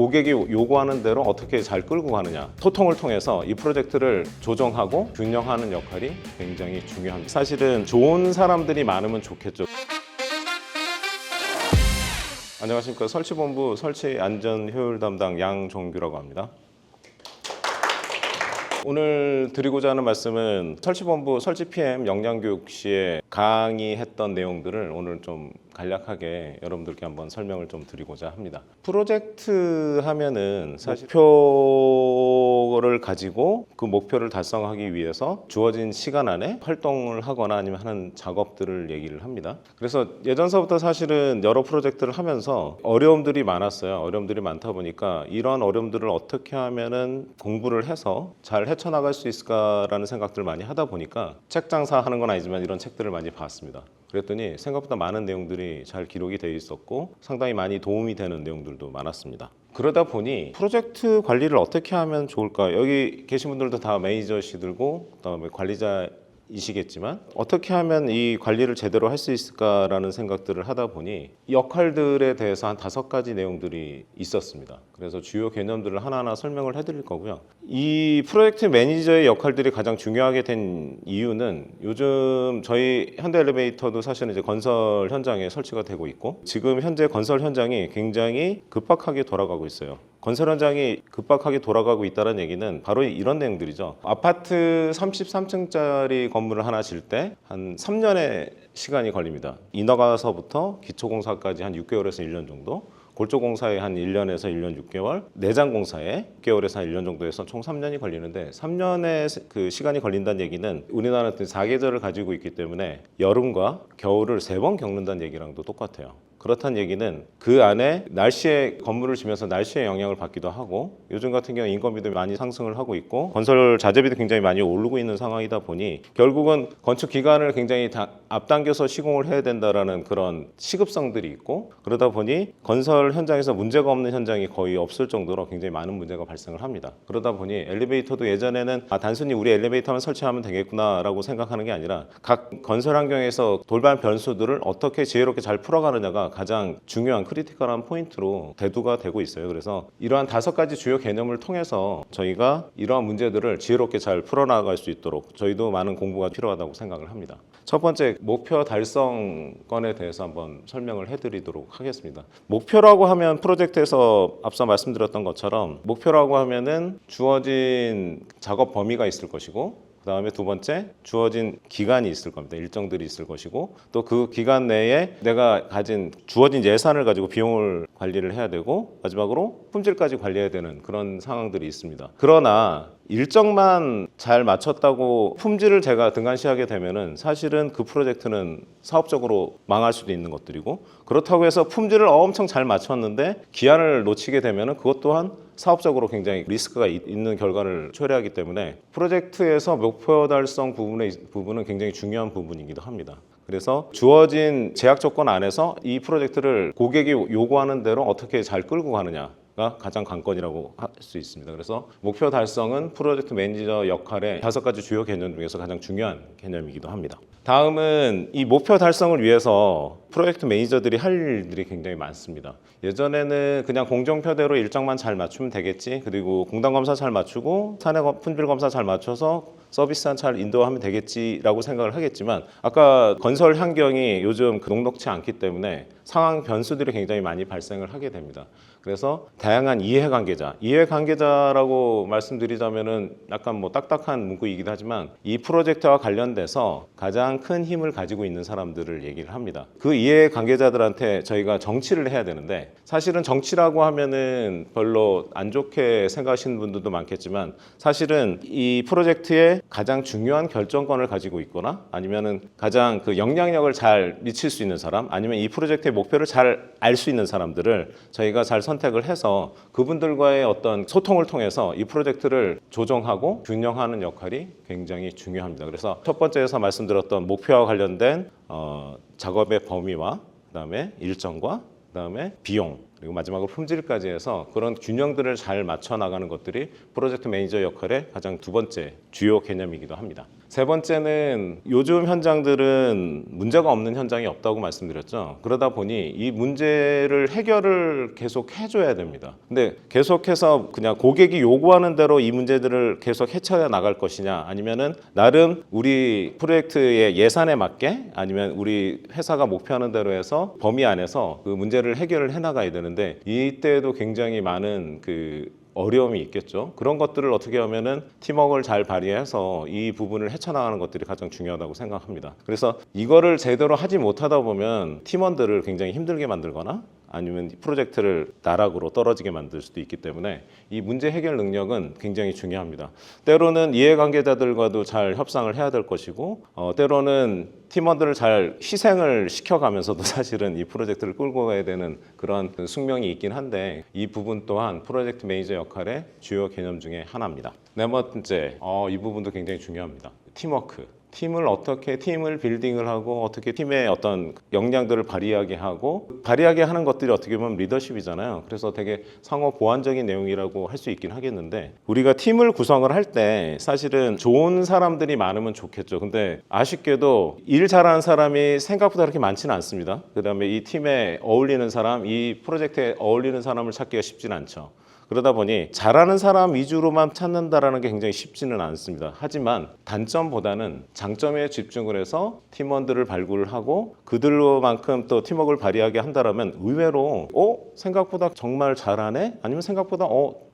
고객이 요구하는 대로 어떻게 잘 끌고 가느냐, 소통을 통해서 이 프로젝트를 조정하고 균형하는 역할이 굉장히 중요합니다. 사실은 좋은 사람들이 많으면 좋겠죠. 안녕하십니까. 설치본부 설치안전효율 담당 양종규라고 합니다. 오늘 드리고자 하는 말씀은 설치본부 설치 PM 역량교육 시에 강의했던 내용들을 오늘 좀 간략하게 여러분들께 한번 설명을 좀 드리고자 합니다. 프로젝트 하면은 사실 목표를 가지고 그 목표를 달성하기 위해서 주어진 시간 안에 활동을 하거나 아니면 하는 작업들을 얘기를 합니다. 그래서 예전서부터 사실은 여러 프로젝트를 하면서 어려움들이 많았어요. 어려움들이 많다 보니까 이런 어려움들을 어떻게 하면은 공부를 해서 잘 헤쳐나갈 수 있을까라는 생각들을 많이 하다 보니까 책 장사하는 건 아니지만 이런 책들을 많이 봤습니다. 그랬더니 생각보다 많은 내용들이 잘 기록이 되어 있었고 상당히 많이 도움이 되는 내용들도 많았습니다. 그러다 보니 프로젝트 관리를 어떻게 하면 좋을까? 여기 계신 분들도 다 매니저시들고 그다음에 관리자이시겠지만 어떻게 하면 이 관리를 제대로 할 수 있을까라는 생각들을 하다 보니 이 역할들에 대해서 한 5가지 내용들이 있었습니다. 그래서 주요 개념들을 하나하나 설명을 해드릴 거고요. 이 프로젝트 매니저의 역할들이 가장 중요하게 된 이유는 요즘 저희 현대엘리베이터도 사실은 이제 건설 현장에 설치가 되고 있고 지금 현재 건설 현장이 굉장히 급박하게 돌아가고 있어요. 건설 현장이 급박하게 돌아가고 있다는 얘기는 바로 이런 내용들이죠. 아파트 33층짜리 건물을 하나 질 때 한 3년의 시간이 걸립니다. 인허가서부터 기초공사까지 한 6개월에서 1년 정도, 골조공사에 한 1년에서 1년 6개월, 내장공사에 6개월에서 한 1년 정도 해서 총 3년이 걸리는데 3년의 그 시간이 걸린다는 얘기는 우리나라는 4계절을 가지고 있기 때문에 여름과 겨울을 3번 겪는다는 얘기랑도 똑같아요. 그렇다는 얘기는 그 안에 날씨에 건물을 지면서 날씨의 영향을 받기도 하고 요즘 같은 경우 인건비도 많이 상승을 하고 있고 건설 자재비도 굉장히 많이 오르고 있는 상황이다 보니 결국은 건축 기간을 굉장히 앞당겨서 시공을 해야 된다라는 그런 시급성들이 있고 그러다 보니 건설 현장에서 문제가 없는 현장이 거의 없을 정도로 굉장히 많은 문제가 발생을 합니다. 그러다 보니 엘리베이터도 예전에는 단순히 우리 엘리베이터만 설치하면 되겠구나라고 생각하는 게 아니라 각 건설 환경에서 돌발 변수들을 어떻게 지혜롭게 잘 풀어가느냐가 가장 중요한 크리티컬한 포인트로 대두가 되고 있어요. 그래서 이러한 5가지 주요 개념을 통해서 저희가 이러한 문제들을 지혜롭게 잘 풀어나갈 수 있도록 저희도 많은 공부가 필요하다고 생각을 합니다. 첫 번째 목표 달성권에 대해서 한번 설명을 해드리도록 하겠습니다. 목표라고 하면 프로젝트에서 앞서 말씀드렸던 것처럼 목표라고 하면은 주어진 작업 범위가 있을 것이고 그 다음에 두 번째 주어진 기간이 있을 겁니다. 일정들이 있을 것이고 또 그 기간 내에 내가 가진 주어진 예산을 가지고 비용을 관리를 해야 되고 마지막으로 품질까지 관리해야 되는 그런 상황들이 있습니다. 그러나 일정만 잘 맞췄다고 품질을 제가 등한시하게 되면은 사실은 그 프로젝트는 사업적으로 망할 수도 있는 것들이고 그렇다고 해서 품질을 엄청 잘 맞췄는데 기한을 놓치게 되면은 그것 또한 사업적으로 굉장히 리스크가 있는 결과를 초래하기 때문에 프로젝트에서 목표 달성 부분은 굉장히 중요한 부분이기도 합니다. 그래서 주어진 제약 조건 안에서 이 프로젝트를 고객이 요구하는 대로 어떻게 잘 끌고 가느냐가 가장 관건이라고 할 수 있습니다. 그래서 목표 달성은 프로젝트 매니저 역할의 5가지 주요 개념 중에서 가장 중요한 개념이기도 합니다. 다음은 이 목표 달성을 위해서 프로젝트 매니저들이 할 일들이 굉장히 많습니다. 예전에는 그냥 공정표대로 일정만 잘 맞추면 되겠지, 그리고 공단검사 잘 맞추고 사내 품질검사 잘 맞춰서 서비스한 잘 인도하면 되겠지라고 생각을 하겠지만 아까 건설 환경이 요즘 녹록치 않기 때문에 상황 변수들이 굉장히 많이 발생을 하게 됩니다. 그래서 다양한 이해관계자라고 말씀드리자면은 약간 뭐 딱딱한 문구이기도 하지만 이 프로젝트와 관련돼서 가장 큰 힘을 가지고 있는 사람들을 얘기를 합니다. 그 이해관계자들한테 저희가 정치를 해야 되는데 사실은 정치라고 하면은 별로 안 좋게 생각하시는 분들도 많겠지만 사실은 이 프로젝트의 가장 중요한 결정권을 가지고 있거나 아니면은 가장 그 영향력을 잘 미칠 수 있는 사람 아니면 이 프로젝트의 목표를 잘 알 수 있는 사람들을 저희가 잘 선택을 해서 그분들과의 어떤 소통을 통해서 이 프로젝트를 조정하고 균형하는 역할이 굉장히 중요합니다. 그래서 첫 번째에서 말씀드렸던 목표와 관련된 작업의 범위와 그다음에 일정과 그다음에 비용 그리고 마지막으로 품질까지 해서 그런 균형들을 잘 맞춰 나가는 것들이 프로젝트 매니저 역할의 가장 두 번째 주요 개념이기도 합니다. 세 번째는 요즘 현장들은 문제가 없는 현장이 없다고 말씀드렸죠. 그러다 보니 이 문제를 해결을 계속 해줘야 됩니다. 근데 계속해서 그냥 고객이 요구하는 대로 이 문제들을 계속 헤쳐 나갈 것이냐, 아니면은 나름 우리 프로젝트의 예산에 맞게, 아니면 우리 회사가 목표하는 대로 해서 범위 안에서 그 문제를 해결을 해 나가야 되는데, 이때도 굉장히 많은 어려움이 있겠죠. 그런 것들을 어떻게 하면은 팀워크를 잘 발휘해서 이 부분을 헤쳐나가는 것들이 가장 중요하다고 생각합니다. 그래서 이거를 제대로 하지 못하다 보면 팀원들을 굉장히 힘들게 만들거나 아니면 프로젝트를 나락으로 떨어지게 만들 수도 있기 때문에 이 문제 해결 능력은 굉장히 중요합니다. 때로는 이해관계자들과도 잘 협상을 해야 될 것이고, 때로는 팀원들을 잘 희생을 시켜가면서도 사실은 이 프로젝트를 끌고 가야 되는 그런 숙명이 있긴 한데, 이 부분 또한 프로젝트 매니저 역할의 주요 개념 중에 하나입니다. 네 번째, 이 부분도 굉장히 중요합니다. 팀워크. 팀을 빌딩을 하고 어떻게 팀의 어떤 역량들을 발휘하게 하는 것들이 어떻게 보면 리더십이잖아요. 그래서 되게 상호 보완적인 내용이라고 할 수 있긴 하겠는데, 우리가 팀을 구성을 할 때 사실은 좋은 사람들이 많으면 좋겠죠. 근데 아쉽게도 일 잘하는 사람이 생각보다 그렇게 많지는 않습니다. 그다음에 이 팀에 어울리는 사람, 이 프로젝트에 어울리는 사람을 찾기가 쉽지는 않죠. 그러다 보니 잘하는 사람 위주로만 찾는다라는 게 굉장히 쉽지는 않습니다. 하지만 단점보다는 장점에 집중을 해서 팀원들을 발굴을 하고 그들로만큼 또 팀워크를 발휘하게 한다라면 의외로 생각보다 정말 잘하네? 아니면 생각보다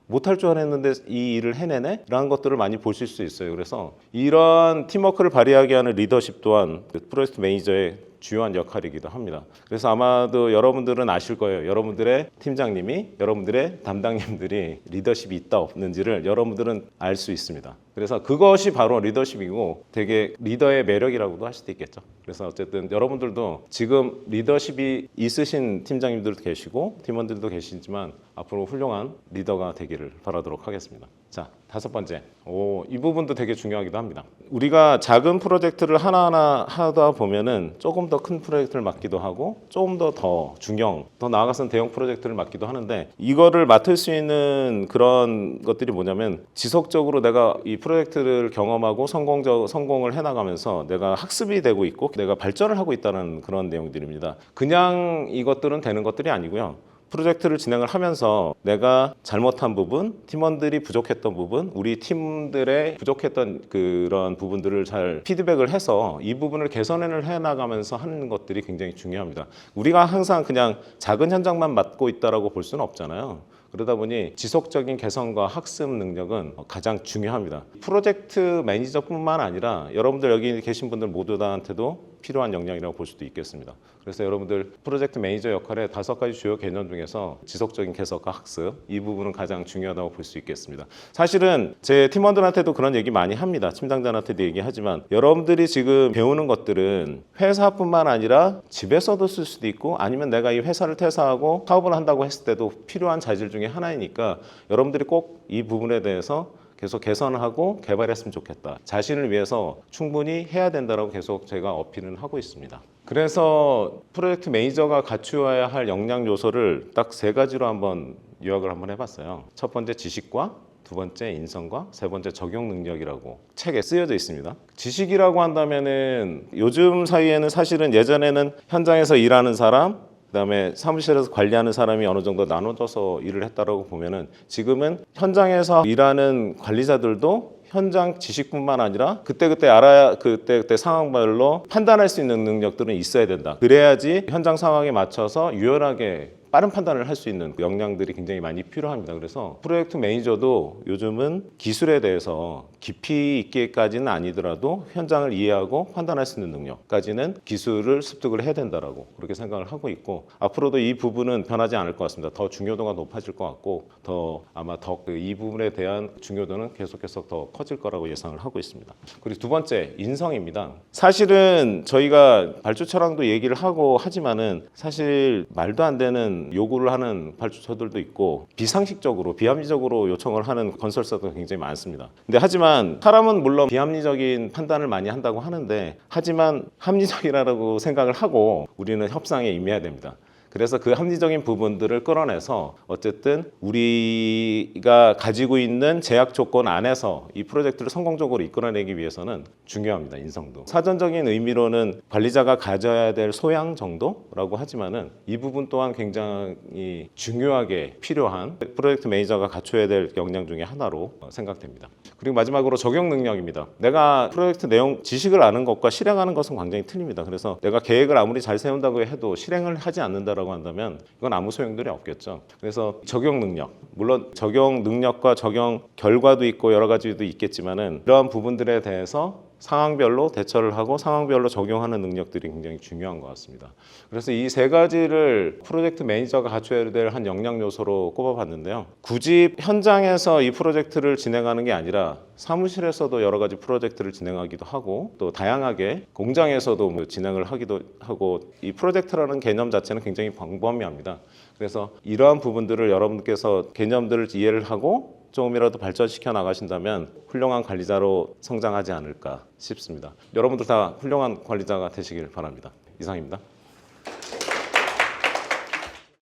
못할 줄 알았는데 이 일을 해내네? 라는 것들을 많이 보실 수 있어요. 그래서 이런 팀워크를 발휘하게 하는 리더십 또한 프로젝트 매니저의 주요한 역할이기도 합니다. 그래서 아마도 여러분들은 아실 거예요. 여러분들의 팀장님이, 여러분들의 담당님들이 리더십이 있다 없는지를 여러분들은 알 수 있습니다. 그래서 그것이 바로 리더십이고 되게 리더의 매력이라고도 할 수도 있겠죠. 그래서 어쨌든 여러분들도 지금 리더십이 있으신 팀장님들도 계시고 팀원들도 계시지만 앞으로 훌륭한 리더가 되기를 바라도록 하겠습니다. 자, 다섯 번째. 이 부분도 되게 중요하기도 합니다. 우리가 작은 프로젝트를 하나하나 하다 보면은 조금 더 큰 프로젝트를 맡기도 하고 조금 더 중형, 더 나아가서는 대형 프로젝트를 맡기도 하는데, 이거를 맡을 수 있는 그런 것들이 뭐냐면 지속적으로 내가 이 프로젝트를 경험하고 성공을 해나가면서 내가 학습이 되고 있고 내가 발전을 하고 있다는 그런 내용들입니다. 그냥 이것들은 되는 것들이 아니고요. 프로젝트를 진행을 하면서 내가 잘못한 부분, 팀원들이 부족했던 부분, 우리 팀들의 부족했던 그런 부분들을 잘 피드백을 해서 이 부분을 개선을 해나가면서 하는 것들이 굉장히 중요합니다. 우리가 항상 그냥 작은 현장만 맡고 있다라고 볼 수는 없잖아요. 그러다 보니 지속적인 개선과 학습 능력은 가장 중요합니다. 프로젝트 매니저뿐만 아니라 여러분들 여기 계신 분들 모두한테도 필요한 역량이라고 볼 수도 있겠습니다. 그래서 여러분들 프로젝트 매니저 역할의 5가지 주요 개념 중에서 지속적인 개선과 학습, 이 부분은 가장 중요하다고 볼 수 있겠습니다. 사실은 제 팀원들한테도 그런 얘기 많이 합니다. 팀장들한테도 얘기하지만 여러분들이 지금 배우는 것들은 회사뿐만 아니라 집에서도 쓸 수도 있고 아니면 내가 이 회사를 퇴사하고 사업을 한다고 했을 때도 필요한 자질 중에 하나이니까 여러분들이 꼭 이 부분에 대해서 계속 개선을 하고 개발했으면 좋겠다. 자신을 위해서 충분히 해야 된다라고 계속 제가 어필은 하고 있습니다. 그래서 프로젝트 매니저가 갖추어야 할 역량 요소를 딱 3가지로 한번 요약을 한번 해봤어요. 첫 번째 지식과, 두 번째 인성과, 세 번째 적용 능력이라고 책에 쓰여져 있습니다. 지식이라고 한다면은 요즘 사이에는 사실은 예전에는 현장에서 일하는 사람, 그다음에 사무실에서 관리하는 사람이 어느 정도 나눠져서 일을 했다라고 보면은 지금은 현장에서 일하는 관리자들도 현장 지식뿐만 아니라 그때그때 알아야 그때 상황별로 판단할 수 있는 능력들은 있어야 된다. 그래야지 현장 상황에 맞춰서 유연하게 빠른 판단을 할 수 있는 역량들이 굉장히 많이 필요합니다. 그래서 프로젝트 매니저도 요즘은 기술에 대해서 깊이 있게까지는 아니더라도 현장을 이해하고 판단할 수 있는 능력까지는 기술을 습득을 해야 된다라고 그렇게 생각을 하고 있고, 앞으로도 이 부분은 변하지 않을 것 같습니다. 더 중요도가 높아질 것 같고 아마 더 이 부분에 대한 중요도는 계속해서 더 커질 거라고 예상을 하고 있습니다. 그리고 두 번째, 인성입니다. 사실은 저희가 발주처랑도 얘기를 하고 하지만은 사실 말도 안 되는 요구를 하는 발주처들도 있고 비상식적으로 비합리적으로 요청을 하는 건설사도 굉장히 많습니다. 근데 하지만 사람은 물론 비합리적인 판단을 많이 한다고 하는데, 하지만 합리적이라고 생각을 하고 우리는 협상에 임해야 됩니다. 그래서 그 합리적인 부분들을 끌어내서 어쨌든 우리가 가지고 있는 제약 조건 안에서 이 프로젝트를 성공적으로 이끌어내기 위해서는 중요합니다. 인성도. 사전적인 의미로는 관리자가 가져야 될 소양 정도라고 하지만은 이 부분 또한 굉장히 중요하게 필요한 프로젝트 매니저가 갖춰야 될 역량 중에 하나로 생각됩니다. 그리고 마지막으로 적용 능력입니다. 내가 프로젝트 내용 지식을 아는 것과 실행하는 것은 굉장히 틀립니다. 그래서 내가 계획을 아무리 잘 세운다고 해도 실행을 하지 않는다라고 한다면 이건 아무 소용들이 없겠죠. 그래서 적용 능력, 물론 적용 능력과 적용 결과도 있고 여러 가지도 있겠지만은 이러한 부분들에 대해서 상황별로 대처를 하고 상황별로 적용하는 능력들이 굉장히 중요한 것 같습니다. 그래서 이 세 가지를 프로젝트 매니저가 갖춰야 될 한 역량 요소로 꼽아봤는데요. 굳이 현장에서 이 프로젝트를 진행하는 게 아니라 사무실에서도 여러 가지 프로젝트를 진행하기도 하고 또 다양하게 공장에서도 진행을 하기도 하고 이 프로젝트라는 개념 자체는 굉장히 광범위합니다. 그래서 이러한 부분들을 여러분께서 개념들을 이해를 하고 조금이라도 발전시켜 나가신다면 훌륭한 관리자로 성장하지 않을까 싶습니다. 여러분들 다 훌륭한 관리자가 되시길 바랍니다. 이상입니다.